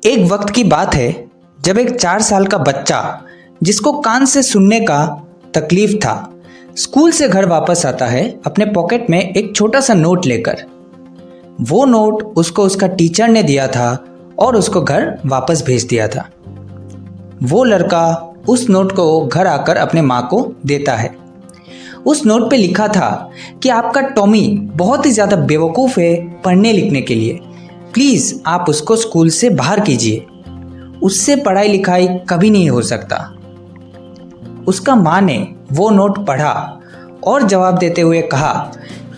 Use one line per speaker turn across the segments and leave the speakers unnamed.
एक वक्त की बात है जब एक 4 साल का बच्चा जिसको कान से सुनने का तकलीफ था स्कूल से घर वापस आता है अपने पॉकेट में एक छोटा सा नोट लेकर। वो नोट उसको उसका टीचर ने दिया था और उसको घर वापस भेज दिया था। वो लड़का उस नोट को घर आकर अपने माँ को देता है। उस नोट पे लिखा था कि आपका टॉमी बहुत ही ज़्यादा बेवकूफ़ है पढ़ने लिखने के लिए, प्लीज़ आप उसको स्कूल से बाहर कीजिए, उससे पढ़ाई लिखाई कभी नहीं हो सकता। उसका माँ ने वो नोट पढ़ा और जवाब देते हुए कहा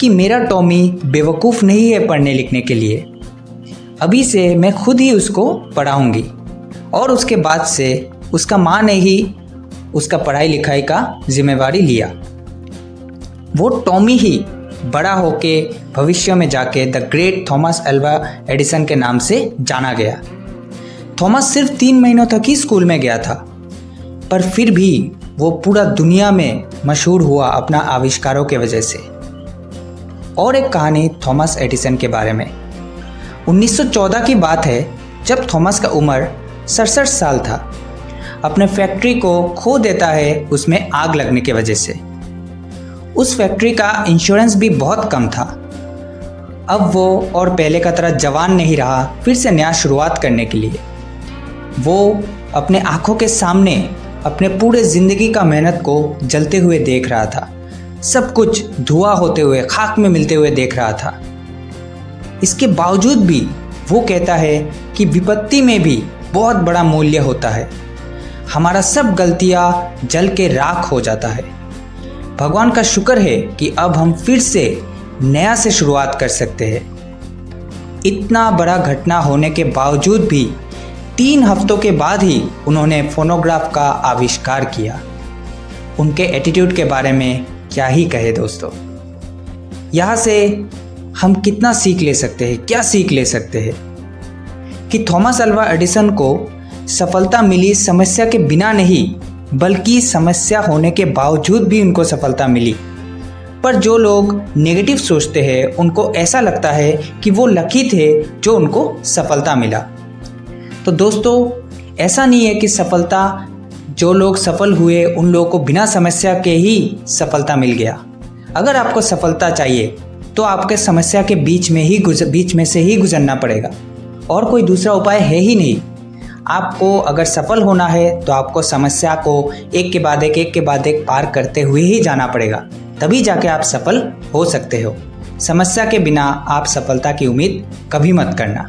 कि मेरा टॉमी बेवकूफ़ नहीं है पढ़ने लिखने के लिए, अभी से मैं खुद ही उसको पढ़ाऊँगी। और उसके बाद से उसका माँ ने ही उसका पढ़ाई लिखाई का जिम्मेवारी लिया। वो टॉमी ही बड़ा होके भविष्य में जाके the great Thomas Alva Edison के नाम से जाना गया। थॉमस सिर्फ 3 महीनों तक ही स्कूल में गया था, पर फिर भी वो पूरा दुनिया में मशहूर हुआ अपना आविष्कारों के वजह से। और एक कहानी थॉमस एडिसन के बारे में। 1914 की बात है जब थॉमस का उम्र 67 साल था। अपने फैक्ट्री को खो देता है उसमें आग लगने की वजह से। उस फैक्ट्री का इंश्योरेंस भी बहुत कम था। अब वो और पहले का तरह जवान नहीं रहा फिर से नया शुरुआत करने के लिए। वो अपने आँखों के सामने अपने पूरे ज़िंदगी का मेहनत को जलते हुए देख रहा था, सब कुछ धुआं होते हुए खाक में मिलते हुए देख रहा था। इसके बावजूद भी वो कहता है कि विपत्ति में भी बहुत बड़ा मूल्य होता है, हमारा सब गलतियाँ जल के राख हो जाता है। भगवान का शुक्र है कि अब हम फिर से नया से शुरुआत कर सकते हैं। इतना बड़ा घटना होने के बावजूद भी 3 हफ्तों के बाद ही उन्होंने फोनोग्राफ का आविष्कार किया। उनके एटीट्यूड के बारे में क्या ही कहे दोस्तों। यहाँ से हम कितना सीख ले सकते हैं, क्या सीख ले सकते हैं कि थॉमस अल्वा एडिसन को सफलता मिली समस्या के बिना नहीं, बल्कि समस्या होने के बावजूद भी उनको सफलता मिली। पर जो लोग नेगेटिव सोचते हैं उनको ऐसा लगता है कि वो लकी थे जो उनको सफलता मिला। तो दोस्तों ऐसा नहीं है कि सफलता जो लोग सफल हुए उन लोगों को बिना समस्या के ही सफलता मिल गया। अगर आपको सफलता चाहिए तो आपके समस्या के बीच में से ही गुजरना पड़ेगा और कोई दूसरा उपाय है ही नहीं। आपको अगर सफल होना है तो आपको समस्या को एक के बाद एक पार करते हुए ही जाना पड़ेगा, तभी जाके आप सफल हो सकते हो। समस्या के बिना आप सफलता की उम्मीद कभी मत करना।